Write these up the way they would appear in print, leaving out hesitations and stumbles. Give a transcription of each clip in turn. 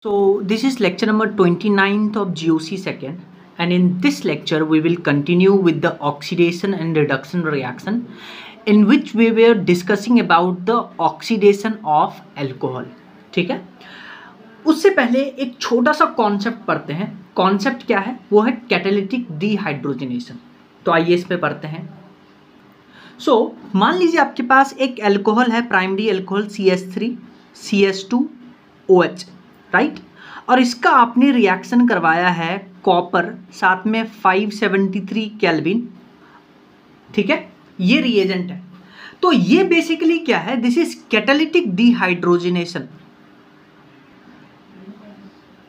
So this is lecture number 29th of GOC second, and in this lecture we will continue with the oxidation and reduction reaction in which we were discussing about the oxidation of alcohol. ठीक है, उससे पहले एक छोटा सा concept पढ़ते हैं. Concept क्या है? वो है कैटालिटिक डिहाइड्रोजनेशन. तो आइए इस पे पढ़ते हैं. मान लीजिए आपके पास एक अल्कोहल है, primary alcohol CH3 CH2OH, right. और इसका आपने रिएक्शन करवाया है कॉपर साथ में 573 केल्विन. ठीक है, ये रिएजेंट है. तो ये बेसिकली क्या है? This is catalytic dehydrogenation.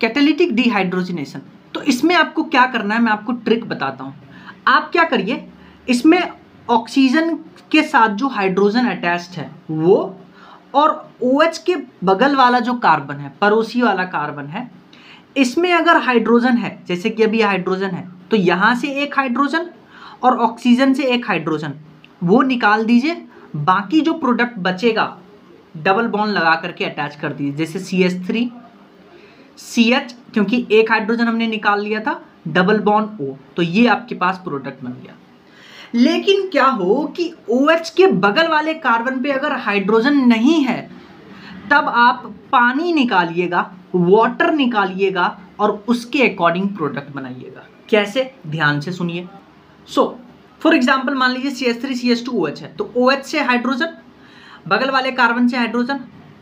Catalytic dehydrogenation. तो इसमें आपको क्या करना है, मैं आपको ट्रिक बताता हूं. आप क्या करिए, इसमें ऑक्सीजन के साथ जो हाइड्रोजन अटैच्ड है वो, और OH के बगल वाला जो कार्बन है, पड़ोसी वाला कार्बन है, इसमें अगर हाइड्रोजन है, जैसे कि अभी हाइड्रोजन है, तो यहाँ से एक हाइड्रोजन और ऑक्सीजन से एक हाइड्रोजन वो निकाल दीजिए. बाकी जो प्रोडक्ट बचेगा डबल बॉन्ड लगा करके अटैच कर दीजिए. जैसे CH3 CH, क्योंकि एक हाइड्रोजन हमने निकाल लिया था, डबल बॉन्ड O, तो ये आपके पास प्रोडक्ट बन गया. लेकिन क्या हो कि OH के बगल वाले कार्बन पे अगर हाइड्रोजन नहीं है, तब आप पानी निकालिएगा, वाटर निकालिएगा और उसके अकॉर्डिंग प्रोडक्ट बनाइएगा. कैसे? ध्यान से सुनिए. फॉर एग्जांपल मान लीजिए CH3 CH2OH है, तो OH से हाइड्रोजन, बगल वाले कार्बन से हाइड्रोजन,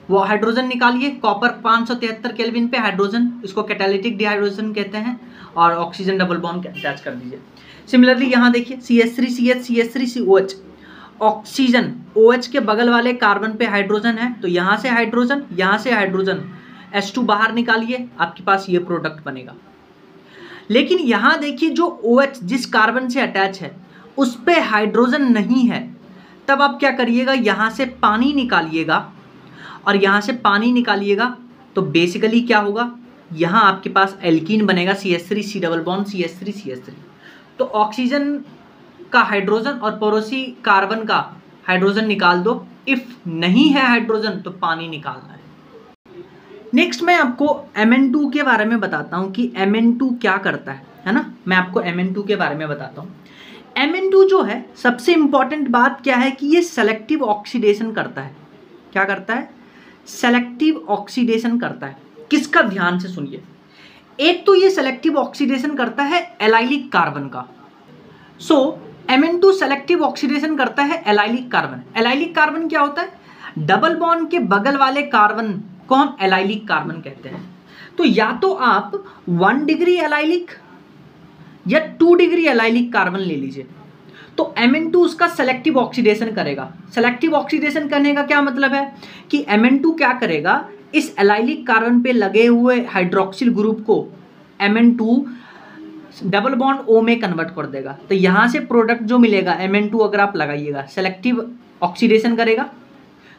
वो हाइड्रोजन निकालिए. कॉपर 573 केल्विन पे हाइड्रोजन, इसको कैटालिटिक डिहाइड्रोजन कहते हैं, और ऑक्सीजन डबल बॉन्ड अटैच कर दीजिए. सिमिलरली यहाँ देखिए CH3 CH CH3 COH, oxygen OH के बगल वाले कार्बन पे हाइड्रोजन है, तो यहाँ से हाइड्रोजन H2 बाहर निकालिए, आपके पास ये प्रोडक्ट बनेगा. लेकिन यहाँ देखिए जो OH जिस कार्बन से अटैच है उस पे हाइड्रोजन नहीं है, तब आप क्या करिएगा, यहाँ से पानी निकालिएगा और यहाँ से पानी निकालिएगा, तो बेसिकली क्या होगा, यहाँ आपके पास एल्कीन बनेगा, CH3 C double bond CH3 CH3. तो ऑक्सीजन का हाइड्रोजन और पड़ोसी कार्बन का हाइड्रोजन निकाल दो. इफ नहीं है हाइड्रोजन तो पानी निकालना है. नेक्स्ट मैं आपको Mn2 के बारे में बताता हूं कि Mn2 क्या करता है ना. मैं आपको Mn2 के बारे में बताता हूं. Mn2 जो है, सबसे इंपॉर्टेंट बात क्या है कि ये सेलेक्टिव ऑक्सीडेशन करता है. क्या करता है? सेलेक्टिव ऑक्सीडेशन करता है. किसका? ध्यान से सुनिए. एक तो ये सेलेक्टिव ऑक्सीडेशन करता है एलाइलिक कार्बन का. Mn2 सेलेक्टिव ऑक्सीडेशन करता है एलाइलिक कार्बन. एलाइलिक कार्बन क्या होता है? डबल बॉन्ड के बगल वाले कार्बन को हम एलाइलिक कार्बन कहते हैं. तो या तो आप 1 डिग्री एलाइलिक या 2 डिग्री एलाइलिक कार्बन ले लीजिए. तो Mn2 उसका सेलेक्टिव ऑक्सीडेशन करेगा. सेलेक्टिव ऑक्सीडेशन करने का क्या मतलब है कि Mn2 क्या करेगा, इस एलाइलिक कार्बन पे लगे हुए हाइड्रोक्सिल ग्रुप को Mn2 डबल बॉन्ड O में कन्वर्ट कर देगा. तो यहाँ से प्रोडक्ट जो मिलेगा Mn2, अगर आप लगाइएगा, सेलेक्टिव ऑक्सीडेशन करेगा,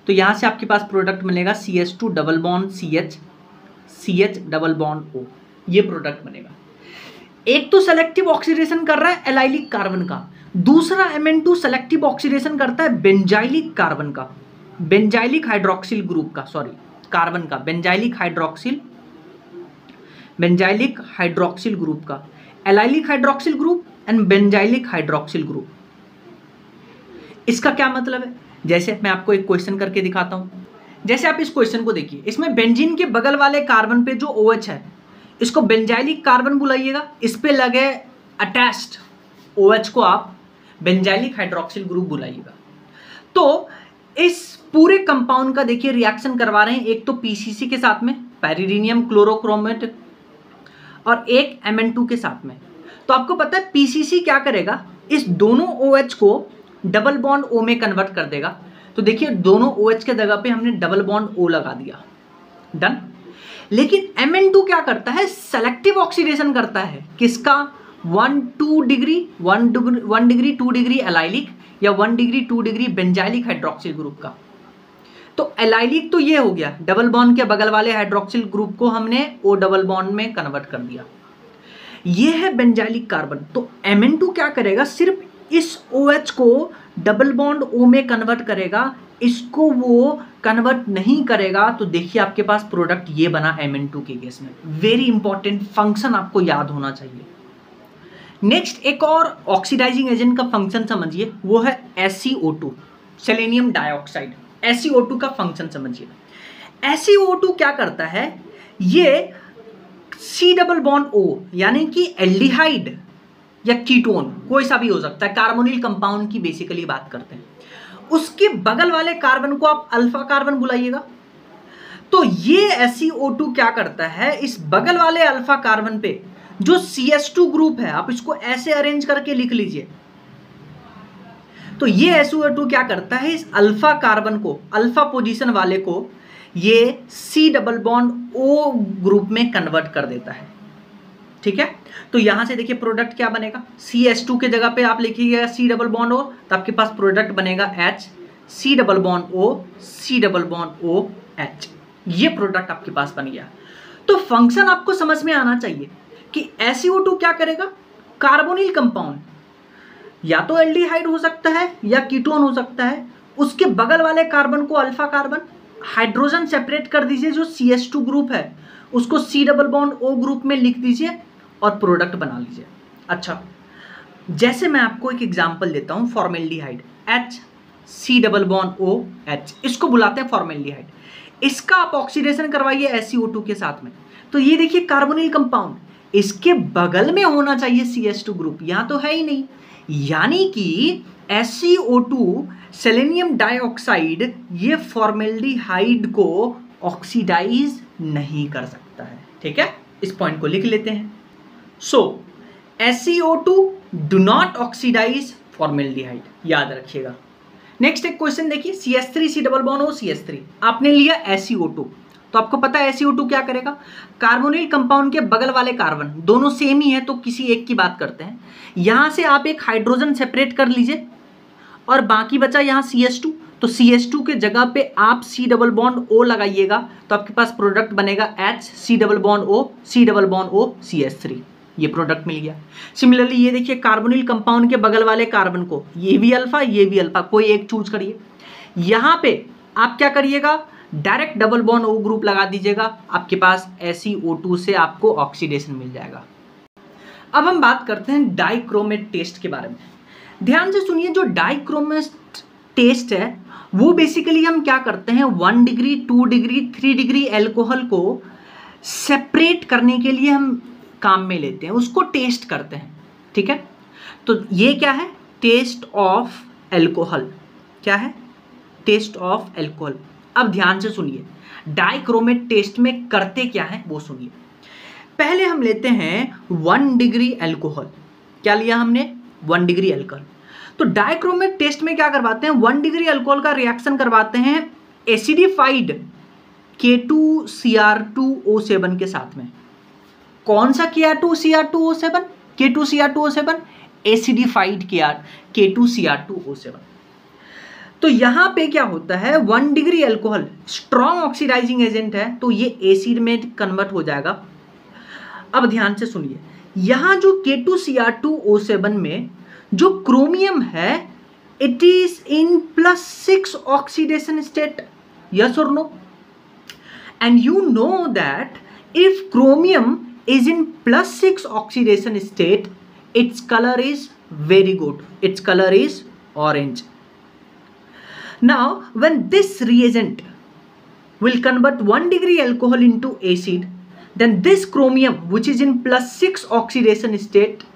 तो यहाँ से आपके पास प्रोडक्ट मिलेगा CH2 double bond CH double bond O. ये प्रोडक्ट बनेगा. एक तो सेलेक्टिव ऑक्सीडेशन कर रहा है एलाइलिक कार्बन का, दूसरा Mn2 सेलेक्टिव ऑक्सीडेशन करता है बेंजाइलिक कार्बन का, बेंजाइलिक हाइड्रोक्सिल ग्रुप का, सॉरी कार्बन का, बेंजाइलिक हाइड्रोक्सिल ग्रुप का. Allylic hydroxyl group and benzylic hydroxyl group. इसका क्या मतलब है? जैसे मैं आपको एक क्वेश्चन करके दिखाता हूं. जैसे आप इस क्वेश्चन को देखिए, इसमें बेंजीन के बगल वाले कार्बन पे जो OH है, इसको बेंजाइलिक कार्बन बुलाइएगा. इस पे लगे अटैच्ड OH को आप बेंजाइलिक हाइड्रोक्सिल ग्रुप बुलाइएगा. तो इस पूरे कंपाउंड का देखिए रिएक्शन करवा रहे हैं, एक तो PCC के साथ में, पैरिडीनियम क्लोरोक्रोमेट, और एक Mn2 के साथ में. तो आपको पता है PCC क्या करेगा, इस दोनों OH को डबल बॉन्ड O में कन्वर्ट कर देगा. तो देखिए दोनों OH के जगह पे हमने डबल बॉन्ड O लगा दिया. डन. लेकिन Mn2 क्या करता है? सेलेक्टिव ऑक्सीडेशन करता है. किसका? 1 डिग्री 2 डिग्री एलाइलिक या 1 degree 2 degree benzylic hydroxyl group का. तो एलाइलिक तो ये हो गया, डबल बॉन्ड के बगल वाले हाइड्रोक्सिल ग्रुप को हमने O डबल बॉन्ड में कन्वर्ट कर दिया. ये है बेंजाइलिक कार्बन. तो Mn2 क्या करेगा? सिर्फ इस OH को डबल बॉन्ड O में कन्वर्ट करेगा, इसको वो कन्वर्ट नहीं करेगा, तो देखिए आपके पास प्रोडक्ट ये बना Mn2 के केस में। वेरी इंपॉर्टेंट फंक्शन आपको याद होना चाहिए। नेक्स्ट एक और ऑक्सीडाइजिंग एजेंट का फंक्शन समझिए, वो है SiO2, सेलेनियम डाइऑक्साइड। SiO2 का फंक्शन समझिए। SiO2 क्या करता है, ये C डबल बॉन्ड O यानी कि एल्डिहाइड या कीटोन कोई सा भी हो सकता है, कार्बोनिल कंपाउंड की बेसिकली बात करते हैं, उसके बगल वाले कार्बन को आप अल्फा कार्बन बुलाइएगा। तो ये SiO2 क्या करता है, इस बगल वाले अल्फा कार्बन पे जो CS2 ग्रुप है, आप इसको ऐसे अरेंज करके लिख लीजिए। तो ये SiO2 क्या करता है, इस अल्फा कार्बन को, अल्फा पोजीशन वाले को ये C double bond O group में कन्वर्ट कर देता है। ठीक है, तो यहां से देखिए प्रोडक्ट क्या बनेगा, CS2 के जगह पे आप लिखिएगा C डबल बॉन्ड O, तो आपके पास प्रोडक्ट बनेगा H C double bond O C double bond O H। ये प्रोडक्ट आपके पास बन गया। तो फंक्शन आपको समझ में आना चाहिए कि SiO2 क्या करेगा, कार्बोनिल कंपाउंड या तो एल्डिहाइड हो सकता है या कीटोन हो सकता है, उसके बगल वाले कार्बन को अल्फा कार्बन, हाइड्रोजन सेपरेट कर दीजिए, जो CS2 ग्रुप है उसको C double bond O group में लिख दीजिए और प्रोडक्ट बना लीजिए। अच्छा, जैसे मैं आपको एक एग्जांपल देता हूं, formaldehyde H C double bond O H, इसको बुलाते हैं फॉर्मेल्डिहाइड। इसका आप ऑक्सीडेशन करवाइए SiO2 के साथ में, तो ये देखिए कार्बोनिल कंपाउंड, इसके बगल में होना चाहिए CS2 ग्रुप, यहां तो है ही नहीं, यानी कि SiO2 सेलेनियम डाइऑक्साइड ये फॉर्मेल्डिहाइड को ऑक्सीडाइज नहीं कर सकता है। ठीक है, इस पॉइंट को लिख लेते हैं। So SiO2 do not oxidize formaldehyde, याद रखिएगा। नेक्स्ट एक क्वेश्चन देखिए, CS3 C double bond O CS3, आपने लिया SiO2, तो आपको पता है SiO2 क्या करेगा, कार्बोनिल कंपाउंड के बगल वाले कार्बन दोनों सेम ही है, तो किसी एक की बात करते हैं, यहां से आप एक हाइड्रोजन सेपरेट कर लीजिए और बाकी बचा यहां CS2, तो CS2 के जगह पे आप C डबल बॉन्ड O लगाइएगा, तो आपके पास प्रोडक्ट बनेगा H C double bond O C double bond O CS3, ये प्रोडक्ट मिल गया। सिमिलरली ये देखिए कार्बोनिल कंपाउंड के बगल वाले कार्बन को, ये भी अल्फा, कोई एक चूज करिए, यहां पे आप क्या करिएगा, direct double bond O group लगा दीजिएगा, आपके पास SiO2 से आपको ऑक्सीडेशन मिल जाएगा। अब हम बात करते हैं डाइक्रोमेट टेस्ट के बारे में। ध्यान से सुनिए, जो डाइक्रोमेट टेस्ट है वो बेसिकली हम क्या करते हैं, 1 डिग्री 2 डिग्री 3 डिग्री एल्कोहल को सेपरेट करने के लिए हम काम में लेते हैं, उसको टेस्ट करते हैं। ठीक है, तो ये क्या है, टेस्ट ऑफ एल्कोहल, क्या है, टेस्ट ऑफ एल्कोहल। अब ध्यान से सुनिए, डाइक्रोमेट टेस्ट में करते क्या है वो सुनिए। पहले हम लेते हैं 1 डिग्री एल्कोहल, क्या लिया हमने, 1 डिग्री एल्कोहल। तो डाइक्रोमेट टेस्ट में क्या करवाते हैं, 1 डिग्री अल्कोहल का रिएक्शन करवाते हैं एसिडिफाइड K2Cr2O7 के साथ में। कौन सा K2Cr2O7, K2Cr2O7, एसिडिफाइड K2Cr2O7। तो यहां पे क्या होता है, 1 degree alcohol strong oxidizing agent है, तो ये एसिड में कन्वर्ट हो जाएगा। अब ध्यान से सुनिए, यहां जो K2Cr2O7 में जो क्रोमियम है, it is in +6 oxidation state, yes और no, and you know that if chromium is in +6 oxidation state, its color is very good, its color is orange. Now when this reagent will convert 1 degree alcohol into acid, then this chromium which is in +6 oxidation state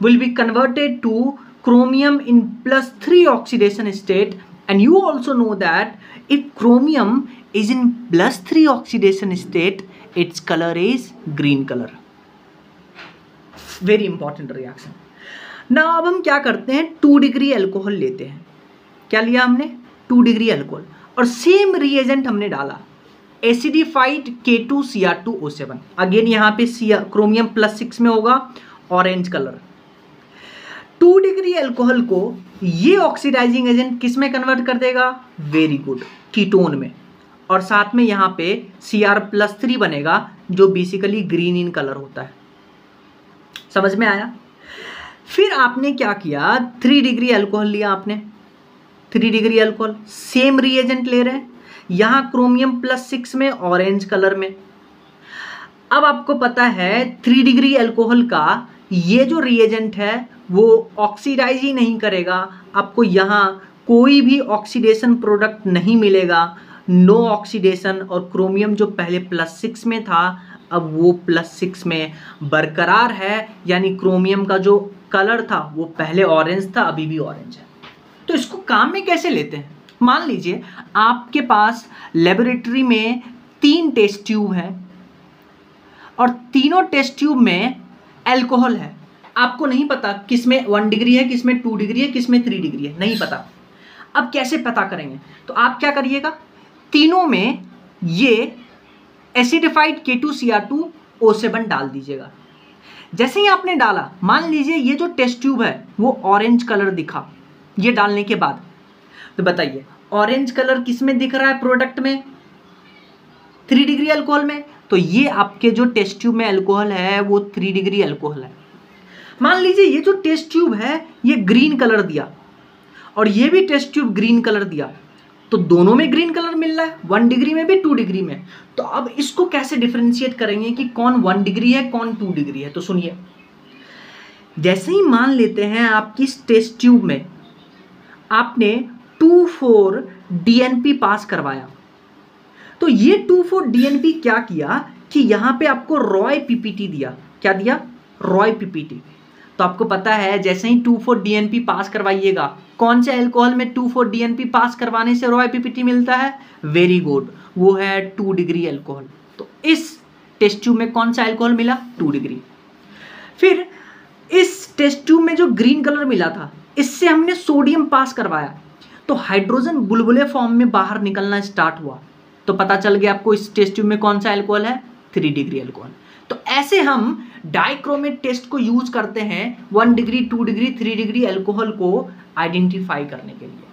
will be converted to chromium in +3 oxidation state, and you also know that if chromium is in +3 oxidation state, its color is green color. Very important reaction. Now अब हम क्या करते हैं, 2 degree alcohol लेते हैं, क्या लिया हमने, 2 डिग्री अल्कोहल, और सेम रिएजेंट हमने डाला एसिडिफाइड K2Cr2O7। अगेन यहाँ पे क्रोमियम +6 में होगा, ऑरेंज कलर। 2 डिग्री अल्कोहल को ये ऑक्सीडाइजिंग एजेंट किस में कन्वर्ट कर देगा, वेरी गुड, कीटोन में, और साथ में यहाँ पे Cr+3 बनेगा जो बेसिकली ग्रीन इन कलर होता है। समझ में आया। फिर आपने क्या किया, 3 डिग्री अल्कोहल लिया आपने, 3 डिग्री अल्कोहल, सेम रिएजेंट ले रहे हैं, यहाँ क्रोमियम +6 में ऑरेंज कलर में। अब आपको पता है 3 डिग्री अल्कोहल का ये जो रिएजेंट है वो ऑक्सीडाइज ही नहीं करेगा, आपको यहाँ कोई भी ऑक्सीडेशन प्रोडक्ट नहीं मिलेगा, नो ऑक्सीडेशन। और क्रोमियम जो पहले +6 में था अब वो +6 में बरकरार है, यानी क्रोमियम का जो कलर था वो पहले ऑरेंज था, अभी भी ऑरेंज है। तो इसको काम में कैसे लेते हैं? मान लीजिए आपके पास लेबोरेटरी में 3 टेस्ट ट्यूब हैं और तीनों टेस्ट ट्यूब में अल्कोहल है। आपको नहीं पता किसमें 1 डिग्री है, किसमें 2 डिग्री है, किसमें 3 डिग्री है, नहीं पता। अब कैसे पता करेंगे? तो आप क्या करिएगा, तीनों में ये एसिडिफाइड K2Cr2O7 डाल दीजिएगा। जैसे ही आपने डाला, मान लीजिए ये जो टेस्ट ट्यूब है वो ऑरेंज कलर दिखा, ये डालने के बाद तो बताइए ऑरेंज कलर किस में दिख रहा है प्रोडक्ट में? 3 डिग्री अल्कोहल में। तो ये आपके जो टेस्ट ट्यूब में अल्कोहल है वो 3 डिग्री अल्कोहल है। मान लीजिए ये जो टेस्ट ट्यूब है ये ग्रीन कलर दिया और ये भी टेस्ट ट्यूब ग्रीन कलर दिया, तो दोनों में ग्रीन कलर मिल रहा है, 1 डिग्री में भी 2 डिग्री में। तो अब इसको कैसे डिफरेंशिएट करेंगे कि कौन 1 डिग्री है कौन 2 डिग्री है? तो सुनिए, जैसे ही मान लेते हैं आपकी इस टेस्ट ट्यूब में आपने 2,4 DNP पास करवाया, तो ये 2,4 DNP क्या किया कि यहाँ पे आपको रॉय PPT दिया। क्या दिया? रॉय PPT। तो आपको पता है जैसे ही 2,4 DNP पास करवाइएगा, कौन से अल्कोहल में 2,4 DNP पास करवाने से रॉय PPT मिलता है? वेरी गुड, वो है 2 डिग्री अल्कोहल। तो इस टेस्ट ट्यूब में कौन सा अल्कोहल मिला? 2 डिग्री। फिर इस टेस्ट ट्यूब में जो ग्रीन कलर मिला था इससे हमने सोडियम पास करवाया, तो हाइड्रोजन बुलबुले फॉर्म में बाहर निकलना स्टार्ट हुआ, तो पता चल गया आपको इस टेस्ट ट्यूब में कौन सा अल्कोहल है? 3 डिग्री अल्कोहल। तो ऐसे हम डाइक्रोमेट टेस्ट को यूज करते हैं 1 डिग्री, 2 डिग्री, 3 डिग्री अल्कोहल को आइडेंटिफाई करने के लिए।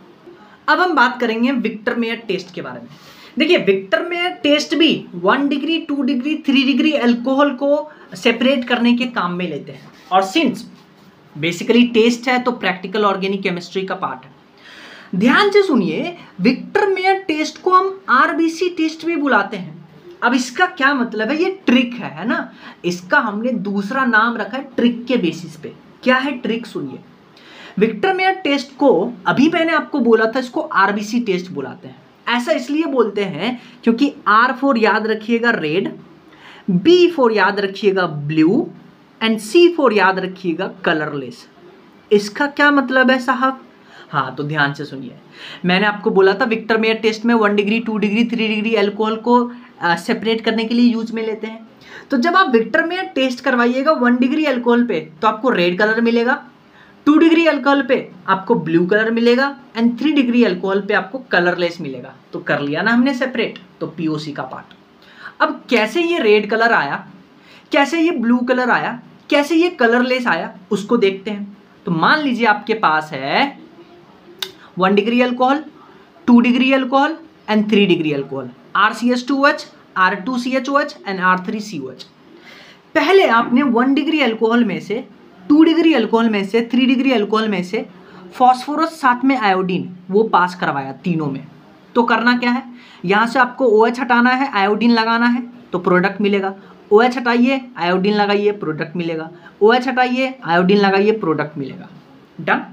अब हम बात करेंगे विक्टर मेयर टेस्ट के बारे में। देखिए विक्टर मेयर टेस्ट भी 1 डिग्री, 2 डिग्री, 3 डिग्री अल्कोहल को सेपरेट करने के काम में लेते हैं। और सिंस बेसिकली टेस्ट है तो प्रैक्टिकल ऑर्गेनिक केमिस्ट्री का पार्ट है। ध्यान से सुनिए, विक्टर मेयर टेस्ट को हम RBC टेस्ट भी बुलाते हैं। अब इसका क्या मतलब है? ये ट्रिक है ना, इसका हमने दूसरा नाम रखा है ट्रिक के बेसिस पे। क्या है ट्रिक? सुनिए, विक्टर मेयर टेस्ट को अभी मैंने आपको बोला था इसको RBC टेस्ट बुलाते हैं। ऐसा इसलिए बोलते हैं क्योंकि R फॉर याद रखिएगा रेड, B फॉर याद रखिएगा ब्लू एंड C फॉर याद रखिएगा कलरलेस। इसका क्या मतलब है साहब? हाँ, तो ध्यान से सुनिए, मैंने आपको बोला था विक्टर मेयर टेस्ट में 1 डिग्री, 2 डिग्री, 3 डिग्री अल्कोहल को सेपरेट करने के लिए यूज में लेते हैं। तो जब आप विक्टर मेयर टेस्ट करवाइएगा 1 डिग्री अल्कोहल पे तो आपको रेड कलर मिलेगा, 2 डिग्री अल्कोहल पे आपको ब्लू कलर मिलेगा एंड 3 डिग्री अल्कोहल पे आपको कलरलेस मिलेगा। तो कर लिया ना हमने सेपरेट, तो POC का पार्ट। अब कैसे ये रेड कलर आया, कैसे ये ब्लू कलर आया, कैसे ये कलरलेस आया, उसको देखते हैं। तो मान लीजिए आपके पास है 1 degree alcohol, 2 degree alcohol and 3 degree alcohol, RCH2OH, R2CHOH and R3COH। पहले आपने 1 डिग्री अल्कोहल में से, 2 डिग्री अल्कोहल में से, 3 डिग्री अल्कोहल में से फॉस्फोरस साथ में आयोडीन वो पास करवाया तीनों में। तो करना क्या है, यहाँ से आपको OH हटाना है, आयोडीन लगाना है, तो प्रोडक्ट मिलेगा। OH हटाइए, आयोडीन लगाइए, प्रोडक्ट मिलेगा। OH हटाइए, आयोडीन लगाइए, प्रोडक्ट मिलेगा। डन।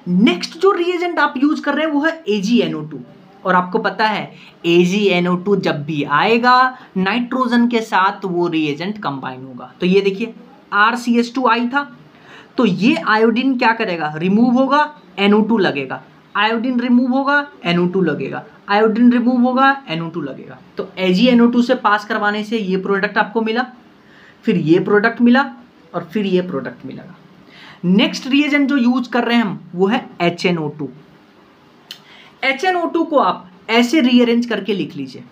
नेक्स्ट जो रिएजेंट आप यूज कर रहे हैं वो है AgNO2। और आपको पता है AgNO2 जब भी आएगा नाइट्रोजन के साथ वो रिएजेंट कंबाइन होगा। तो ये देखिए RCH2 था, तो ये आयोडीन क्या करेगा? रिमूव होगा, NO2 लगेगा, आयोडीन रिमूव होगा, NO2 लगेगा, आयोडीन रिमूव होगा, NO2 लगेगा। तो AgNO2 से पास करवाने से ये प्रोडक्ट आपको मिला, फिर ये प्रोडक्ट मिला और फिर ये प्रोडक्ट मिलेगा। नेक्स्ट रिएजेंट जो यूज कर रहे हैं हम वो है HNO2। HNO2 को आप ऐसे रीअरेंज करके लिख लीजिए,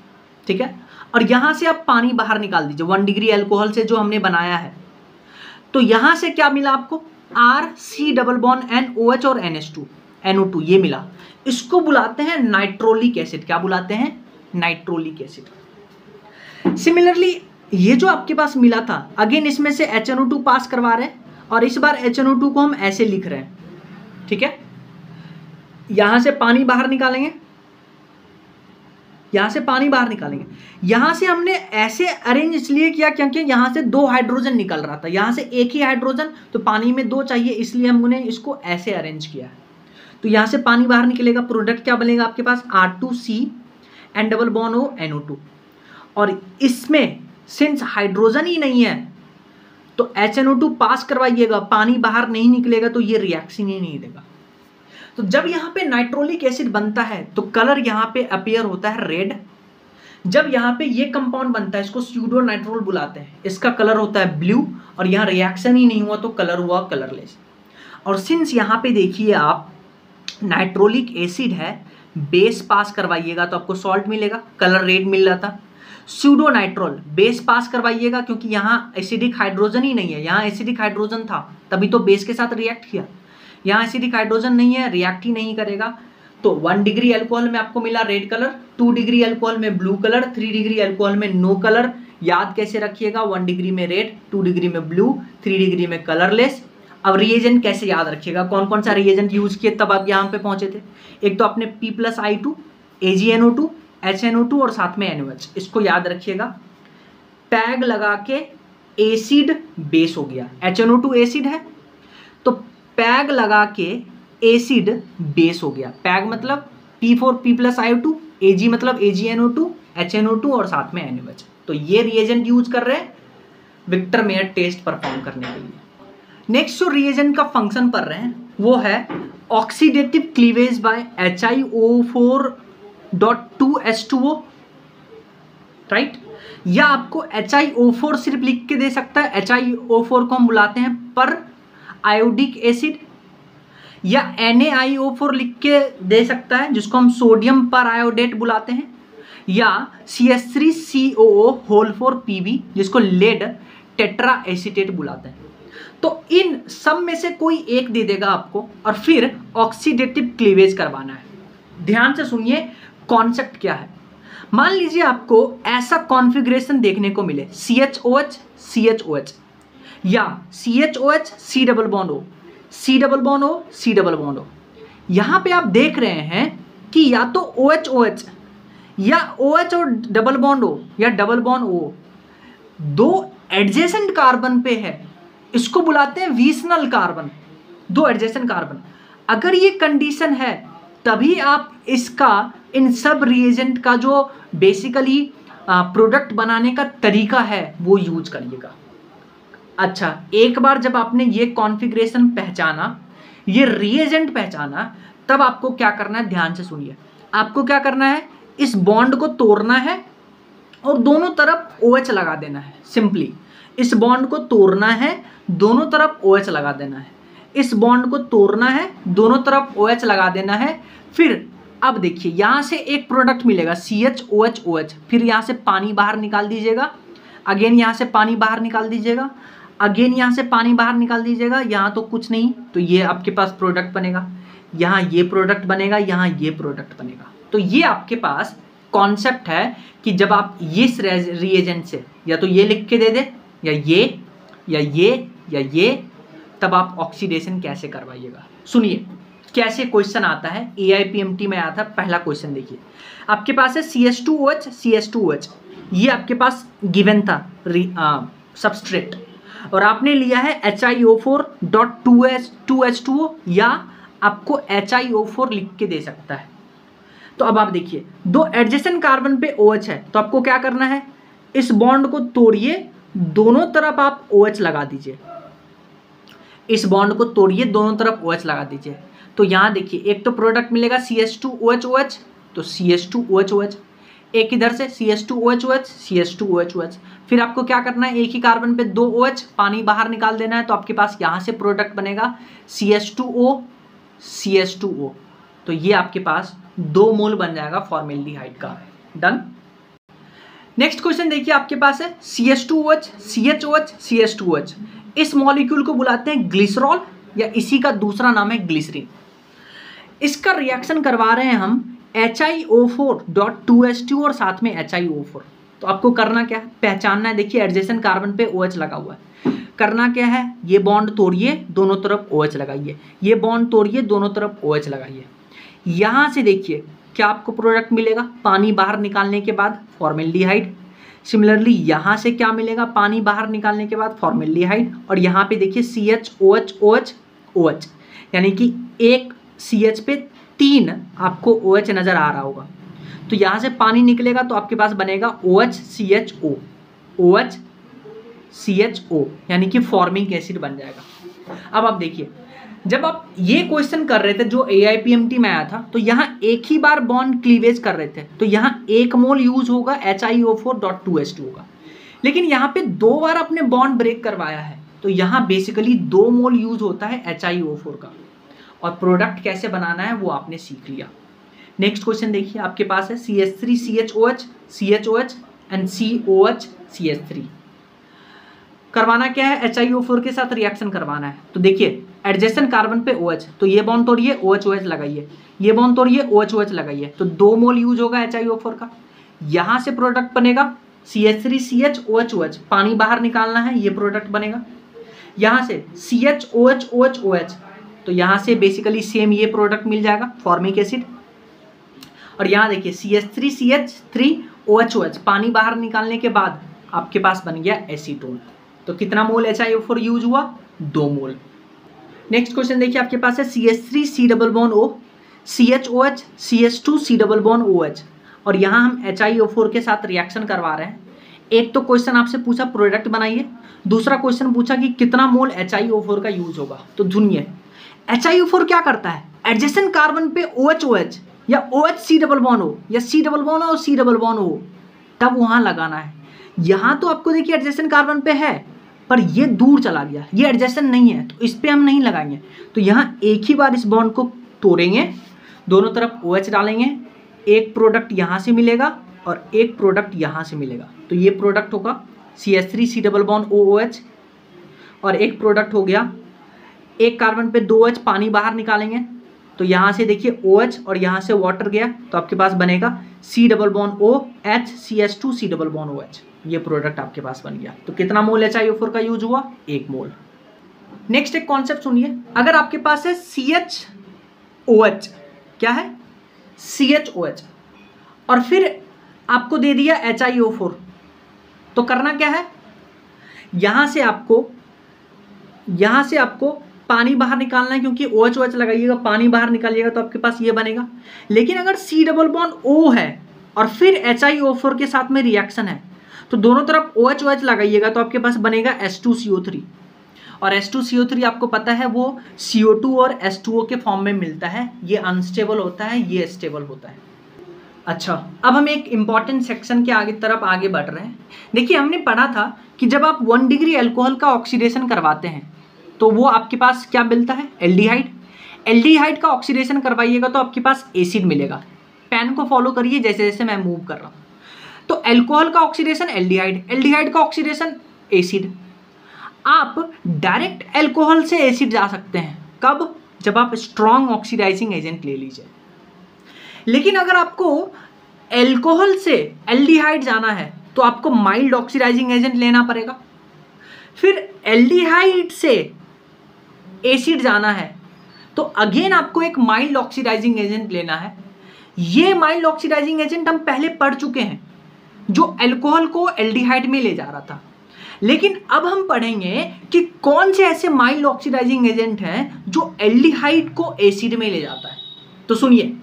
ठीक है। और यहां से आप पानी बाहर निकाल दीजिए 1 डिग्री अल्कोहल से जो हमने बनाया है। तो यहां से क्या मिला आपको? RC+N OH और NO2 ये मिला। इसको बुलाते हैं नाइट्रोलिक एसिड। क्या बुलाते हैं? Nitrolic acid. सिमिलरली ये जो आपके पास मिला था, अगेन इसमें से HNO2 पास करवा रहे हैं और इस बार HNO2 को हम ऐसे लिख रहे हैं, ठीक है। यहां से पानी बाहर निकालेंगे, यहां से पानी बाहर निकालेंगे। यहां से हमने ऐसे अरेंज इसलिए किया क्योंकि यहां से 2 हाइड्रोजन निकल रहा था, यहां से एक ही हाइड्रोजन, तो पानी में 2 चाहिए, इसलिए हमने इसको ऐसे अरेंज किया है। तो यहां से पानी बाहर निकलेगा, प्रोडक्ट क्या बनेगा आपके पास, R2C and double bond O NO2। और इसमें सिंस हाइड्रोजन ही नहीं है तो HNO2 पास करवाइएगा, पानी बाहर नहीं निकलेगा तो ये रिएक्शन ही नहीं देगा। तो जब यहाँ पे नाइट्रोलिक एसिड बनता है तो कलर यहाँ पे अपीयर होता है रेड। जब यहाँ पे ये कंपाउंड बनता है, इसको स्यूडो नाइट्रोल बुलाते हैं, इसका कलर होता है ब्लू, और यहाँ रिएक्शन ही नहीं हुआ तो कलर हुआ कलरलेस। और सिंस यहाँ पे देखिए आप नाइट्रोलिक एसिड है, बेस पास करवाइएगा तो आपको सॉल्ट मिलेगा, कलर रेड मिल रहा था। स्यूडो नाइट्रोल बेस पास करवाइएगा क्योंकि यहाँ एसिडिक हाइड्रोजन ही नहीं है, यहाँ एसिडिक हाइड्रोजन था तभी तो बेस के साथ रिएक्ट किया, यहाँ एसिडिक हाइड्रोजन नहीं है, रिएक्ट ही नहीं करेगा। तो 1 डिग्री अल्कोहल में आपको मिला रेड कलर, 2 डिग्री अल्कोहल में ब्लू कलर, 3 डिग्री अल्कोहल में नो कलर। याद कैसे रखिएगा, 1 डिग्री में रेड, 2 डिग्री में ब्लू, 3 डिग्री में कलरलेस। अब रिएजेंट कैसे याद रखिएगा, कौन कौन सा रिएजेंट यूज किए तब आप यहाँ पे पहुंचे थे। एक तो आपने P+I2 AgNO2 HNO2 और साथ में NOH, इसको याद रखिएगा। टैग लगा के एसिड बेस हो गया, HNO2 एसिड है तो पैग लगा के एसिड बेस हो गया। पैग मतलब P4P+I2, Ag मतलब AgNO2 HNO2 और साथ में NOH। तो ये रिएजेंट यूज कर रहे हैं विक्टर मेयर टेस्ट परफॉर्म करने के लिए। नेक्स्ट जो रिएजेंट का फंक्शन पढ़ रहे हैं वो है oxidative cleavage bye HiO4.2H2O, right. या आपको HiO4 सिर्फ लिख के दे सकता है, HiO4 को हम बुलाते हैं पर आयोडिक एसिड, या NaIO4 लिख के दे सकता है जिसको हम सोडियम पर आयोडेट बुलाते हैं, या CH3COO होल 4 PB जिसको लेड टेट्रा एसीटेट बुलाते हैं। तो इन सब में से कोई एक दे देगा आपको और फिर ऑक्सीडेटिव क्लीवेज करवाना है। ध्यान से सुनिए कॉन्सेप्ट क्या है। मान लीजिए आपको ऐसा कॉन्फ़िगरेशन देखने को मिले CHOH CHOH या CHOH C double bond O C double bond O C double bond O। यहाँ पे आप देख रहे हैं कि या तो OH या OH और डबल बॉन्ड O या डबल बॉन्ड O दो एडजेसेंट कार्बन पे है, इसको बुलाते हैं विसनल कार्बन, दो एडजेसेंट कार्बन। अगर ये कंडीशन है तभी आप इसका इन सब रिएजेंट का जो बेसिकली प्रोडक्ट बनाने का तरीका है वो यूज करिएगा। अच्छा, एक बार जब आपने ये कॉन्फ़िगरेशन पहचाना, ये रिएजेंट पहचाना, तब आपको क्या करना है, ध्यान से सुनिए। आपको क्या करना है, इस बॉन्ड को तोड़ना है और दोनों तरफ OH लगा देना है। सिंपली इस बॉन्ड को तोड़ना है, दोनों तरफ OH लगा देना है। इस बॉन्ड को तोड़ना है, दोनों तरफ OH लगा देना है। फिर अब देखिए यहाँ से एक प्रोडक्ट मिलेगा CHOH, फिर यहाँ से पानी बाहर निकाल दीजिएगा, अगेन यहाँ से पानी बाहर निकाल दीजिएगा, अगेन यहाँ से पानी बाहर निकाल दीजिएगा। यहाँ तो कुछ नहीं, तो ये आपके पास प्रोडक्ट बनेगा, यहाँ ये प्रोडक्ट बनेगा, यहाँ ये प्रोडक्ट बनेगा। तो ये आपके पास कॉन्सेप्ट है कि जब आप ये रिएजेंट से या तो ये लिख के दे दे या ये या ये या ये, तब आप ऑक्सीडेशन कैसे करवाइएगा। सुनिए कैसे क्वेश्चन आता है, AIPMT में आया था। पहला क्वेश्चन देखिए, आपके पास है CH2OH CH2OH, ये आपके पास गिवन था सबस्ट्रेट, और आपने लिया है HiO4.2H2O या आपको HiO4 लिख के दे सकता है। तो अब आप देखिए दो एडजेसेंट कार्बन पे OH है, तो आपको क्या करना है, इस बॉन्ड को तोड़िए, दोनों तरफ आप OH लगा दीजिए। इस बॉन्ड को तोड़िए, दोनों तरफ OH लगा दीजिए। तो यहाँ देखिए एक तो प्रोडक्ट मिलेगा CH2OH, तो CH2OH, एक इधर से CH2OH CH2OH। फिर आपको क्या करना है, एक ही कार्बन पे दो OH, पानी बाहर निकाल देना है, तो आपके पास यहाँ से प्रोडक्ट बनेगा CH2O CH2O। तो ये आपके पास 2 मोल बन जाएगा फॉर्मेल्डिहाइड का। डन। नेक्स्ट क्वेश्चन देखिए, आपके पास है CH2OH CHOH CH2OH। इस मॉलिक्यूल को बुलाते हैं ग्लिसरॉल या इसी का दूसरा नाम है ग्लिसरीन। इसका रिएक्शन करवा रहे हैं हम HiO4.2H2 और साथ में HiO4। तो आपको करना क्या है, पहचानना है। देखिए एडजेसेंट कार्बन पे OH लगा हुआ है, करना क्या है, ये बॉन्ड तोड़िए, दोनों तरफ OH लगाइए, ये बॉन्ड तोड़िए, दोनों तरफ OH लगाइए। यहाँ से देखिए क्या आपको प्रोडक्ट मिलेगा, पानी बाहर निकालने के बाद फॉर्मेल्डिहाइड। सिमिलरली यहाँ से क्या मिलेगा, पानी बाहर निकालने के बाद फॉर्मेल्डिहाइड। और यहाँ पे देखिए CH OH OH, यानी कि एक CH पे 3 आपको OH नज़र आ रहा होगा। तो यहाँ से पानी निकलेगा तो आपके पास बनेगा OH CHO, OH CHO, यानी कि फॉर्मिक एसिड बन जाएगा। अब आप देखिए, जब आप ये क्वेश्चन कर रहे थे जो AIPMT में आया था, तो यहाँ एक ही बार बॉन्ड क्लीवेज कर रहे थे, तो यहाँ 1 मोल यूज होगा, HiO4.2H2 होगा। लेकिन यहाँ पे 2 बार अपने बॉन्ड ब्रेक करवाया है, तो यहाँ बेसिकली 2 मोल यूज होता है HiO4 का। और प्रोडक्ट कैसे बनाना है वो आपने सीख लिया। नेक्स्ट क्वेश्चन देखिए, आपके पास है CH3CHOH CHOH and COH CH3। करवाना क्या है, HiO4 के साथ रिएक्शन करवाना है। तो देखिए एडजेसेंट कार्बन पे OH, तो ये बॉन्ड तोड़िए OH OH लगाइए, ये बॉन्ड तोड़िए OH OH लगाइए, तो 2 मोल यूज होगा HiO4 का। यहाँ से प्रोडक्ट बनेगा CH3CH OH OH, पानी बाहर निकालना है, ये प्रोडक्ट बनेगा। यहाँ से CH OH OH, तो यहाँ से बेसिकली सेम ये प्रोडक्ट मिल जाएगा, फॉर्मिक एसिड। और यहाँ देखिए CH3CH3 OH OH, पानी बाहर निकालने के बाद आपके पास बन गया एसीटोन। तो कितना मोल HiO4 यूज हुआ, 2 मोल। नेक्स्ट क्वेश्चन देखिए, आपके पास है CH3 C+O CHOH CH2 C+OH, और यहाँ हम HiO4 के साथ रिएक्शन करवा रहे हैं। एक तो क्वेश्चन आपसे पूछा प्रोडक्ट बनाइए, दूसरा क्वेश्चन पूछा कि कितना मोल HiO4 का यूज होगा। तो सुनिए, HiO4 क्या करता है, एडजेसेंट कार्बन पे OH OH या OH C+O या C+O C+O, तब वहाँ लगाना है। यहाँ तो आपको देखिए एडजेसेंट कार्बन पे है, पर ये दूर चला गया, ये एडजेसेंट नहीं है, तो इस पे हम नहीं लगाएंगे। तो यहाँ एक ही बार इस बॉन्ड को तोड़ेंगे, दोनों तरफ OH डालेंगे, एक प्रोडक्ट यहाँ से मिलेगा और एक प्रोडक्ट यहाँ से मिलेगा। तो ये प्रोडक्ट होगा CH3 C+OH, और एक प्रोडक्ट हो गया, एक कार्बन पे 2 H, पानी बाहर निकालेंगे, तो यहाँ से देखिए OH और यहाँ से वाटर गया, तो आपके पास बनेगा C+OH CH2 C+OH, ये प्रोडक्ट आपके पास बन गया। तो कितना मोल HiO4 का यूज हुआ, 1 मोल। नेक्स्ट एक कॉन्सेप्ट सुनिए, अगर आपके पास है CHOH, क्या है CHOH, और फिर आपको दे दिया HiO4, तो करना क्या है, यहाँ से आपको पानी बाहर निकालना है, क्योंकि OH OH लगाइएगा, पानी बाहर निकालिएगा, तो आपके पास ये बनेगा। लेकिन अगर C+O है और फिर HiO4 के साथ में रिएक्शन है, तो दोनों तरफ OH OH लगाइएगा, तो आपके पास बनेगा H2CO3, और H2CO3 आपको पता है वो CO2 और H2O के फॉर्म में मिलता है, ये अनस्टेबल होता है, ये स्टेबल होता है। अच्छा, अब हम एक इंपॉर्टेंट सेक्शन के आगे बढ़ रहे हैं। देखिए हमने पढ़ा था कि जब आप 1 डिग्री अल्कोहल का ऑक्सीडेशन करवाते हैं, तो वो आपके पास क्या मिलता है, एल्डिहाइड। एल्डिहाइड का ऑक्सीडेशन करवाइएगा तो आपके पास एसिड मिलेगा। पेन को फॉलो करिए जैसे जैसे मैं मूव कर रहा हूँ। तो अल्कोहल का ऑक्सीडेशन एल्डिहाइड, एल्डिहाइड का ऑक्सीडेशन एसिड। आप डायरेक्ट अल्कोहल से एसिड जा सकते हैं, कब, जब आप स्ट्रॉन्ग ऑक्सीडाइजिंग एजेंट ले लीजिए। लेकिन अगर आपको अल्कोहल से एल्डिहाइड जाना है तो आपको माइल्ड ऑक्सीडाइजिंग एजेंट लेना पड़ेगा। फिर एल्डिहाइड से एसिड जाना है तो अगेन आपको एक माइल्ड ऑक्सीडाइजिंग एजेंट लेना है। ये माइल्ड ऑक्सीडाइजिंग एजेंट हम पहले पढ़ चुके हैं, जो अल्कोहल को एल्डिहाइड में ले जा रहा था। लेकिन अब हम पढ़ेंगे कि कौन से ऐसे माइल्ड ऑक्सीडाइजिंग एजेंट हैं जो एल्डिहाइड को एसिड में ले जाता है। तो सुनिए,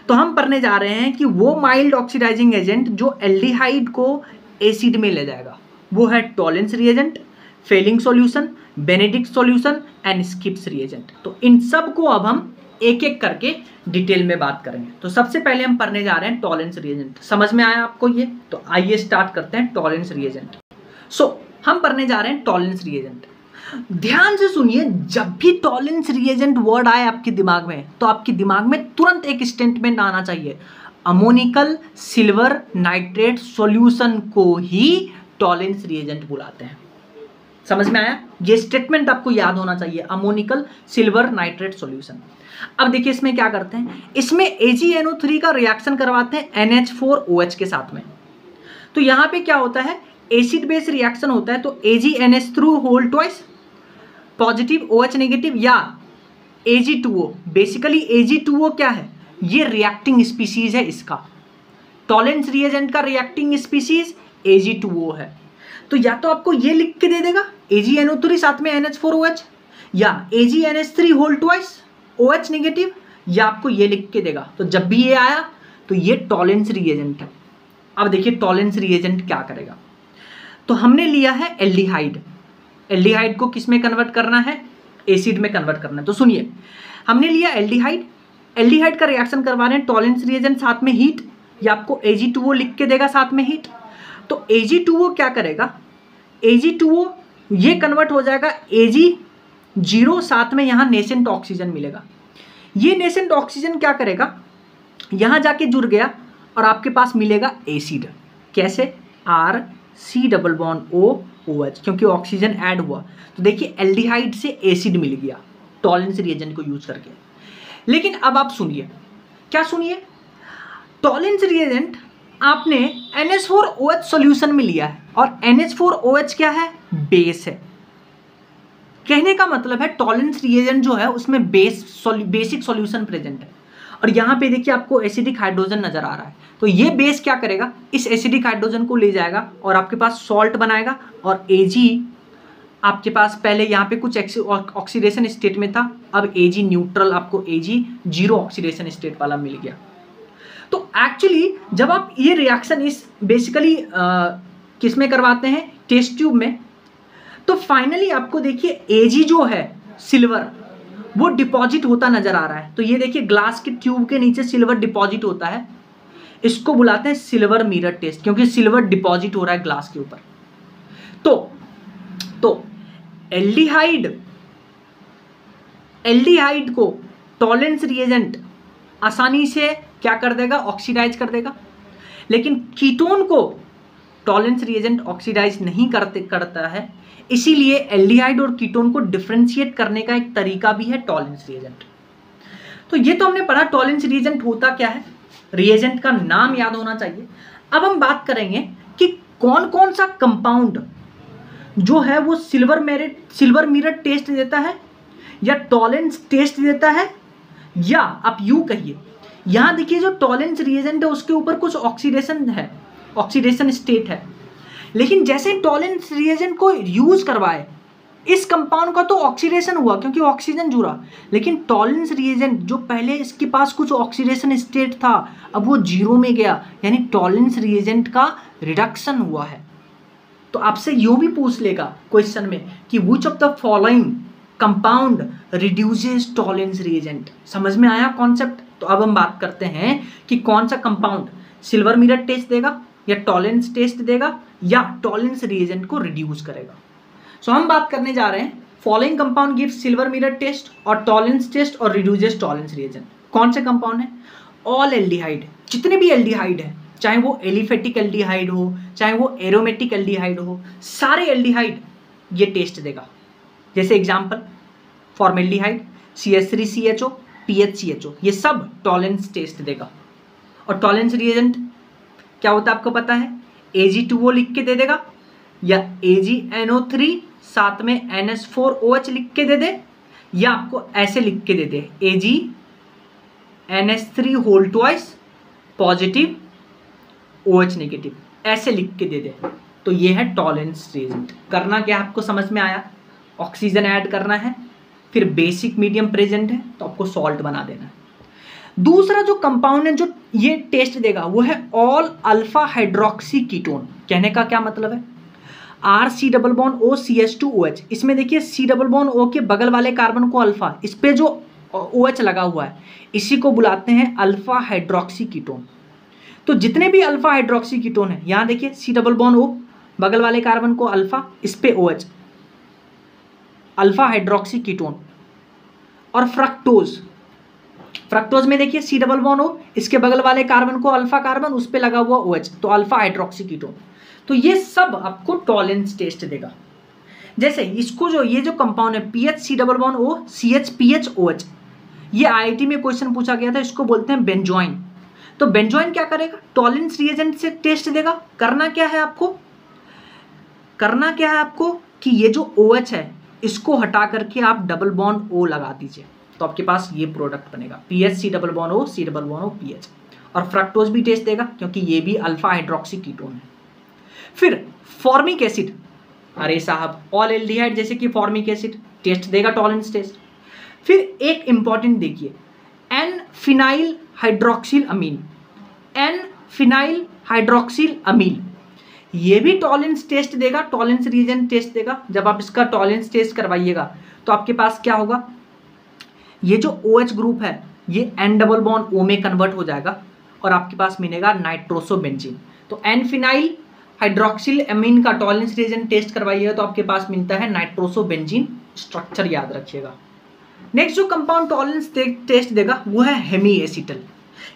तो हम पढ़ने जा रहे हैं कि वो माइल्ड ऑक्सीडाइजिंग एजेंट जो एल्डिहाइड को एसिड में ले जाएगा, वो है Tollens reagent, Fehling solution, Benedict solution and Schiff's reagent. तो इन सब को अब हम एक एक करके डिटेल में बात करेंगे। तो सबसे पहले हम पढ़ने जा रहे हैं टॉलेंस रिएजेंट। समझ में आया आपको ये? तो आइए स्टार्ट करते हैं टॉलेंस रिएजेंट। हम पढ़ने जा रहे हैं टॉलेंस रिएजेंट। ध्यान से सुनिए, जब भी टॉलेंस रिएजेंट वर्ड आए आपके दिमाग में, तो आपके दिमाग में तुरंत एक स्टेटमेंट आना चाहिए, अमोनिकल सिल्वर नाइट्रेट सॉल्यूशन को ही टॉलेंस रिएजेंट बुलाते हैं। समझ में आया? ये स्टेटमेंट आपको याद होना चाहिए, अमोनिकल सिल्वर नाइट्रेट सॉल्यूशन। अब देखिए इसमें क्या करते हैं, इसमें AgNO3 का रिएक्शन करवाते हैं NH4OH के साथ में। तो यहाँ पे क्या होता है, एसिड बेस रिएक्शन होता है, तो AgNH through whole twice positive OH negative या Ag2O। बेसिकली Ag2O क्या है, ये रिएक्टिंग स्पीसीज है इसका, टॉलेंस रिएजेंट का रिएक्टिंग स्पीसीज Ag2O है। तो या तो आपको ये लिख के दे देगा AgNO3 साथ में NH4OH, या AgNH3 whole twice OH negative, या आपको ये लिख के देगा। तो जब भी ये आया तो ये टॉलेंस रिएजेंट है। अब देखिए टॉलेंस रिएजेंट क्या करेगा। तो हमने लिया है एल्डिहाइड, एल्डिहाइड को किस में कन्वर्ट करना है, एसिड में कन्वर्ट करना है। तो सुनिए, हमने लिया एल्डिहाइड, एल्डिहाइड का रिएक्शन करवा रहे हैं, टॉलेंस रिएजेंट साथ में हीट, या आपको Ag2O लिख के देगा साथ में हीट। तो Ag2O क्या करेगा, Ag2O ये कन्वर्ट हो जाएगा Ag0, साथ में यहाँ नेसेंट ऑक्सीजन मिलेगा। ये नेसेंट ऑक्सीजन क्या करेगा, यहाँ जाके जुड़ गया और आपके पास मिलेगा एसिड। कैसे, RC≡OH, क्योंकि ऑक्सीजन ऐड हुआ। तो देखिए एल्डिहाइड से एसिड मिल गया टॉलेंस रिएजेंट को यूज करके। लेकिन अब आप सुनिए, क्या सुनिए, टॉलेंस रिएजेंट आपने NH4OH सॉल्यूशन में लिया है, और NH4OH क्या है, बेस है। कहने का मतलब है टॉलेंस रिएजेंट जो है उसमें बेसिक सॉल्यूशन प्रेजेंट है, और यहाँ पे देखिए आपको एसिडिक हाइड्रोजन नजर आ रहा है। तो ये बेस क्या करेगा, इस एसिडिक हाइड्रोजन को ले जाएगा और आपके पास सॉल्ट बनाएगा, और Ag आपके पास पहले यहाँ पे कुछ ऑक्सीडेशन स्टेट में था, अब Ag न्यूट्रल आपको Ag0 ऑक्सीडेशन स्टेट वाला मिल गया। तो एक्चुअली जब आप ये रिएक्शन इस बेसिकली किस में करवाते हैं, टेस्ट ट्यूब में, तो फाइनली आपको देखिए Ag जो है सिल्वर वो डिपॉजिट होता नजर आ रहा है। तो ये देखिए ग्लास के ट्यूब के नीचे सिल्वर डिपॉजिट होता है, इसको बुलाते हैं सिल्वर मिरर टेस्ट, क्योंकि सिल्वर डिपॉजिट हो रहा है ग्लास के ऊपर। तो एल्डिहाइड को टॉलेंस रिएजेंट आसानी से क्या कर देगा, ऑक्सीडाइज कर देगा। लेकिन कीटोन को टॉलेंस रिएजेंट ऑक्सीडाइज नहीं करता है, इसीलिए एल्डिहाइड और कीटोन को डिफरेंशिएट करने का एक तरीका भी है टॉलेंस रिएजेंट। तो ये तो हमने पढ़ा टॉलेंस रिएजेंट होता क्या है, रिएजेंट का नाम याद होना चाहिए। अब हम बात करेंगे कि कौन कौन सा कंपाउंड जो है वो सिल्वर मिरर टेस्ट देता है, या टॉलेंस टेस्ट देता है, या आप यूं कहिए, यहां देखिए जो टॉलेंस रिएजेंट है उसके ऊपर कुछ ऑक्सीडेशन स्टेट है, लेकिन जैसे टॉलेंस रिएजेंट को यूज करवाए इस कंपाउंड का तो ऑक्सीडेशन हुआ क्योंकि ऑक्सीजन जुड़ा, लेकिन टॉलेंस रिएजेंट जो पहले इसके पास कुछ ऑक्सीडेशन स्टेट था अब वो 0 में गया, यानी टॉलेंस रिएजेंट का रिडक्शन हुआ है। तो आपसे यूं भी पूछ लेगा क्वेश्चन में कि which of the following compound reduces Tollens reagent. समझ में आया कॉन्सेप्ट। तो अब हम बात करते हैं कि कौन सा कंपाउंड सिल्वर मिरर टेस्ट देगा, या टॉलेंस टेस्ट देगा, या टॉलेंस रिएजेंट को रिड्यूस करेगा। सो हम बात करने जा रहे हैं following compound give silver mirror test और टॉलेंस टेस्ट और रिड्यूसेस टॉलेंस रिएजेंट। कौन से कंपाउंड है, ऑल एल्डिहाइड, जितने भी एल्डिहाइड है, चाहे वो एलिफेटिक एल्डिहाइड हो चाहे वो एरोमेटिक एल्डिहाइड हो, सारे एल्डिहाइड ये टेस्ट देगा। जैसे एग्जांपल फॉर्मेल्डिहाइड, CH3CHO, PHCHO, ये सब टॉलेंस टेस्ट देगा। और टॉलेंस रिएजेंट क्या होता है आपको पता है, Ag2O लिख के दे देगा, या AgNO3 साथ में NH4OH लिख के दे दे, या आपको ऐसे लिख के दे दे AgNH3 whole twice positive OH negative, ऐसे लिख के दे दे। तो ये है टॉलेंस रिएजेंट। करना क्या आपको समझ में आया, ऑक्सीजन ऐड करना है, फिर बेसिक मीडियम प्रेजेंट है तो आपको सॉल्ट बना देना है। दूसरा जो कंपाउंड है जो ये टेस्ट देगा वो है ऑल अल्फा हाइड्रोक्सी कीटोन। कहने का क्या मतलब है, RC≡OCH2OH, इसमें देखिए C≡O के बगल वाले कार्बन को अल्फा, इस पे जो OH लगा हुआ है इसी को बुलाते हैं अल्फा हाइड्रोक्सी कीटोन। तो जितने भी अल्फा हाइड्रोक्सी कीटोन है, यहाँ देखिए C≡O बगल वाले कार्बन को अल्फा, इस पे OH, अल्फा हाइड्रोक्सी कीटोन। और फ्रक्टोज में देखिए C≡O, इसके बगल वाले कार्बन को अल्फा कार्बन, उस पे लगा हुआ OH, तो अल्फा हाइड्रोक्सी कीटोन। तो ये सब आपको टॉलेंस टेस्ट देगा। जैसे इसको जो ये जो कंपाउंड है PHC≡O CHPHOH, ये IIT में क्वेश्चन पूछा गया था, इसको बोलते हैं बेंजोइन। तो बेंजोइन क्या करेगा, टॉलेंस रिएजेंट से टेस्ट देगा। करना क्या है आपको कि ये जो OH है इसको हटा करके आप डबल बॉन्ड O लगा दीजिए। तो आपके पास ये प्रोडक्ट बनेगा PH C double bond O C double bond O PH। और फ्रक्टोज भी टेस्ट देगा क्योंकि ये भी अल्फा हाइड्रोक्सी कीटोन है। फिर फॉर्मिक एसिड, अरे साहब ऑल एल्डिहाइड जैसे कि फॉर्मिक एसिड टेस्ट देगा टॉलरेंस टेस्ट। फिर एक इंपॉर्टेंट देखिए एन फिनाइल हाइड्रोक्सिल अमीन, एन फिनाइल हाइड्रोक्सिल अमीन, ये भी टॉलरेंस टेस्ट देगा, टॉलरेंस रीजन टेस्ट देगा। जब आप इसका टॉलरेंस टेस्ट करवाइएगा तो आपके पास क्या होगा, ये जो OH ग्रुप है ये N डबल बॉन्ड O में कन्वर्ट हो जाएगा और आपके पास मिलेगा नाइट्रोसोबेंजीन। तो एन फिनाइल हाइड्रोक्सिल अमीन का टॉलरेंस रीजन टेस्ट करवाइएगा तो आपके पास मिलता है नाइट्रोसोबेंजीन, स्ट्रक्चर याद रखिएगा। नेक्स्ट जो कंपाउंड टॉलरेंस टेस्ट देगा वो है हेमी एसिटल।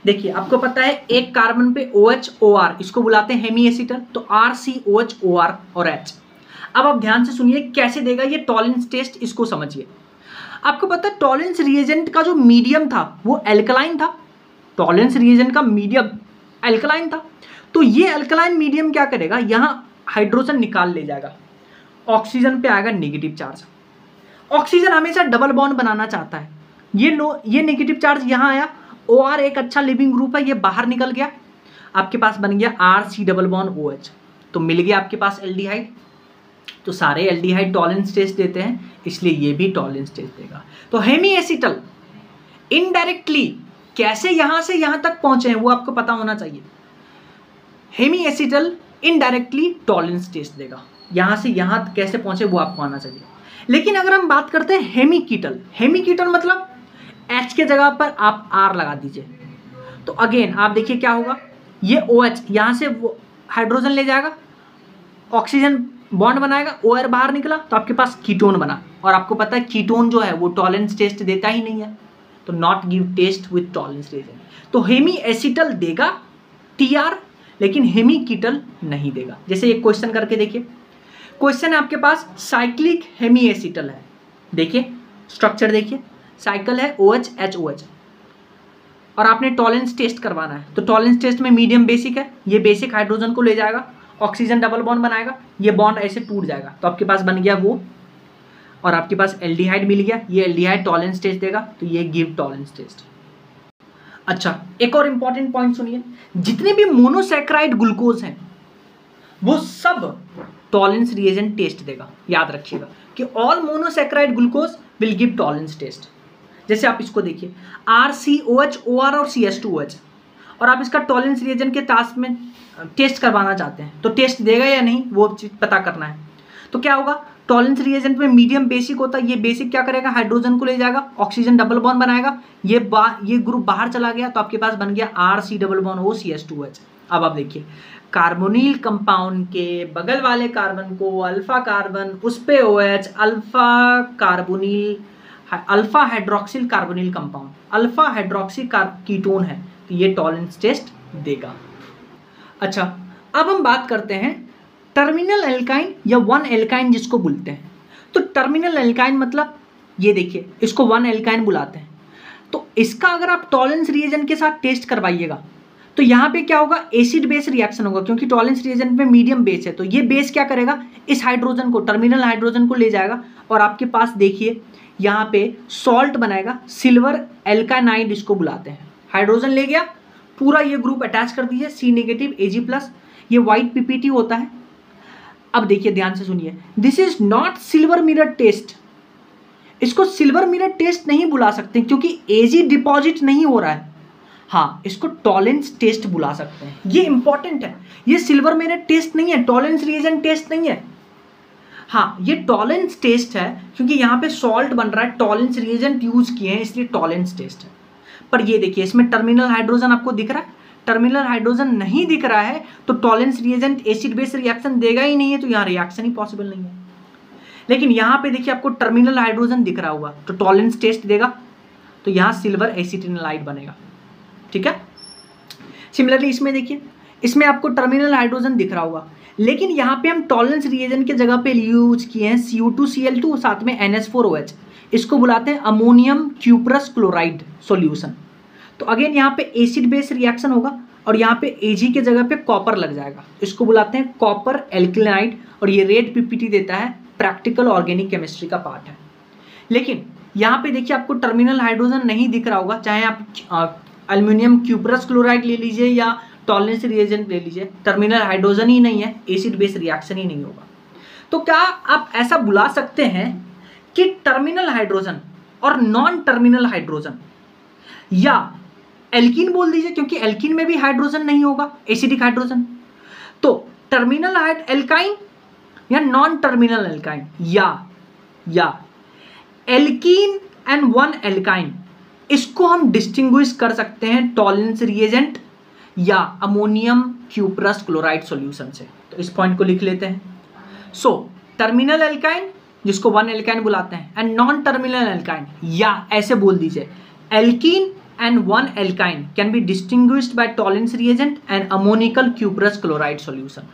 देखिए आपको पता है एक कार्बन पे OH OR, इसको बुलाते हैं हेमी एसिटल, तो RCOH OR और H। अब आप ध्यान से सुनिए कैसे देगा ये टॉलरेंस टेस्ट, इसको समझिए। आपको पता है टॉलरेंस रिएजेंट का जो मीडियम था वो एल्कलाइन था, टॉलरेंस रिएजेंट का मीडियम एल्कलाइन था। तो ये एल्कलाइन मीडियम क्या करेगा, यहाँ हाइड्रोजन निकाल ले जाएगा, ऑक्सीजन पे आएगा नेगेटिव चार्ज। ऑक्सीजन हमेशा डबल बॉन्ड बनाना चाहता है, ये नेगेटिव चार्ज यहाँ आया, OR एक अच्छा लिविंग ग्रुप है, ये बाहर निकल गया, आपके पास बन गया RC डबल बॉन्ड OH, तो मिल गया आपके पास एल्डिहाइड। तो सारे एल्डिहाइड टॉलरेंस टेस्ट देते हैं, इसलिए ये भी टॉलरेंस टेस्ट देगा। तो हेमी एसिटल इनडायरेक्टली कैसे यहाँ से यहाँ तक पहुँचे हैं वो आपको पता होना चाहिए। Hemiacetal indirectly tolerance test देगा, यहाँ से यहाँ कैसे पहुँचे वो आपको आना चाहिए। लेकिन अगर हम बात करते हैं हेमीकीटल, हेमीकीटल मतलब H के जगह पर आप R लगा दीजिए, तो अगेन आप देखिए क्या होगा, ये OH यहाँ से वो हाइड्रोजन ले जाएगा, ऑक्सीजन बॉन्ड बनाएगा, OR बाहर निकला तो आपके पास कीटोन बना। और आपको पता है कीटोन जो है वो टॉलरेंस टेस्ट देता ही नहीं है, तो not give test with tolerance reason. तो हेमी एसिटल देगा TR, लेकिन हेमीकीटल नहीं देगा। जैसे एक क्वेश्चन करके देखिए, क्वेश्चन है आपके पास साइक्लिक हेमी एसिटल है, देखिए स्ट्रक्चर देखिए, साइकिल है OH HOH और आपने टॉलरेंस टेस्ट करवाना है। तो टॉलरेंस टेस्ट में मीडियम बेसिक है, ये बेसिक हाइड्रोजन को ले जाएगा, ऑक्सीजन डबल बॉन्ड बनाएगा, ये बॉन्ड ऐसे टूट जाएगा, तो आपके पास बन गया वो, और आपके पास एल्डिहाइड मिल गया, ये एल्डिहाइड टॉलरेंस टेस्ट देगा, तो ये गिव टॉलरेंस टेस्ट। अच्छा एक और इंपॉर्टेंट पॉइंट सुनिए, जितने भी मोनोसैकेराइड ग्लूकोज हैं वो सब टॉलरेंस रिएजेंट टेस्ट देगा। याद रखिएगा कि all monosaccharide glucose will give tolerance test. जैसे आप इसको देखिए RCOH OR और CH2OH, और आप इसका टॉलरेंस रिएजेंट के टास्क में टेस्ट करवाना चाहते हैं, तो टेस्ट देगा या नहीं वो चीज़ पता करना है। तो क्या होगा, टॉलरेंस रिएजेंट में मीडियम बेसिक होता है, ये बेसिक क्या करेगा, हाइड्रोजन को ले जाएगा, ऑक्सीजन डबल बॉन्ड बनाएगा, ये ग्रुप बाहर चला गया, तो आपके पास बन गया RC double bond O CH2OH। अब आप देखिए कार्बोनिल कंपाउंड के बगल वाले कार्बन को अल्फा कार्बन, उस पे OH, alpha hydroxyl carbonyl compound, alpha hydroxy ketone है, तो ये टॉलरेंस टेस्ट देगा। अच्छा अब हम बात करते हैं टर्मिनल एल्काइन या वन एल्काइन जिसको बोलते हैं। तो टर्मिनल एल्काइन मतलब ये देखिए, इसको वन एल्काइन बुलाते हैं। तो इसका अगर आप टॉलरेंस रिएजेंट के साथ टेस्ट करवाइएगा तो यहाँ पे क्या होगा, एसिड बेस रिएक्शन होगा, क्योंकि टॉलरेंस रिएजेंट में मीडियम बेस है, तो ये बेस क्या करेगा, इस हाइड्रोजन को, टर्मिनल हाइड्रोजन को ले जाएगा, और आपके पास देखिए यहाँ पे सॉल्ट बनाएगा, सिल्वर एल्कानाइड इसको बुलाते हैं। हाइड्रोजन ले गया, पूरा ये ग्रुप अटैच कर दीजिए C नेगेटिव Ag+, ये वाइट PPT होता है। अब देखिए ध्यान से सुनिए, this is not silver mirror test, इसको सिल्वर मिरर टेस्ट नहीं बुला सकते क्योंकि Ag डिपॉजिट नहीं हो रहा है। हाँ, इसको टॉलरेंस टेस्ट बुला सकते हैं, ये इंपॉर्टेंट है, ये सिल्वर मिरर टेस्ट नहीं है, टॉलरेंस रिएजेंट टेस्ट नहीं है। हाँ ये टॉलरेंस टेस्ट है क्योंकि यहाँ पे सॉल्ट बन रहा है, टॉलरेंस रिएजेंट यूज किए हैं, इसलिए टॉलरेंस टेस्ट है। पर ये देखिए इसमें टर्मिनल हाइड्रोजन आपको दिख रहा है, टर्मिनल हाइड्रोजन नहीं दिख रहा है तो tolerance reagent acid base reaction देगा ही नहीं है, तो यहाँ रिएक्शन ही पॉसिबल नहीं है। लेकिन यहाँ पे देखिए आपको टर्मिनल हाइड्रोजन दिख रहा होगा तो टॉलरेंस टेस्ट देगा, तो यहाँ सिल्वर एसिटिनालाइड बनेगा, ठीक है। सिमिलरली इसमें देखिए, इसमें आपको टर्मिनल हाइड्रोजन दिख रहा होगा, लेकिन यहाँ पे हम टॉलरेंस रिएजेंट के जगह पे यूज किए हैं Cu2Cl2 साथ में NH4OH, इसको बुलाते हैं अमोनियम क्यूप्रस क्लोराइड सॉल्यूशन। तो अगेन यहाँ पे एसिड बेस रिएक्शन होगा और यहाँ पे Ag के जगह पे कॉपर लग जाएगा, इसको बुलाते हैं कॉपर एल्कलाइड, और ये रेड PPT देता है, प्रैक्टिकल ऑर्गेनिक केमिस्ट्री का पार्ट है। लेकिन यहाँ पे देखिए आपको टर्मिनल हाइड्रोजन नहीं दिख रहा होगा, चाहे आप एल्यूमिनियम क्यूप्रस क्लोराइड ले लीजिए या टॉलरेंस रिएजेंट ले लीजिए, टर्मिनल हाइड्रोजन ही नहीं है, एसिड बेस रिएक्शन ही नहीं होगा। तो क्या आप ऐसा बुला सकते हैं कि टर्मिनल हाइड्रोजन और नॉन टर्मिनल हाइड्रोजन, या एल्कीन बोल दीजिए क्योंकि एल्कीन में भी हाइड्रोजन नहीं होगा, एसिडिक हाइड्रोजन, तो टर्मिनल एल्काइन या नॉन टर्मिनल एल्काइन, या एल्कीन एंड वन एल्काइन, इसको हम डिस्टिंग्विश कर सकते हैं टॉलरेंस रिएजेंट या अमोनियम क्यूप्रस क्लोराइड सॉल्यूशन से। तो इस पॉइंट को लिख लेते हैं। सो टर्मिनल एल्काइन जिसको वन एल्काइन बुलाते हैं, एंड नॉन टर्मिनल एल्काइन, या ऐसे बोल दीजिए alkene and one alkyne can be distinguished by Tollens reagent and ammonical cuprous chloride solution।